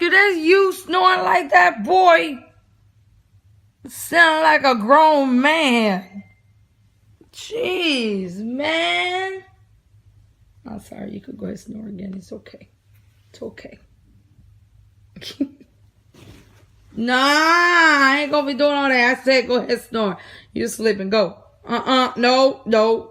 rescue. That's you snoring like that, boy. Sound like a grown man. Jeez, man. I'm sorry. You could go ahead and snore again. It's okay. It's okay. Nah, I ain't gonna be doing all that. I said go ahead and snore. You sleeping. Go. No.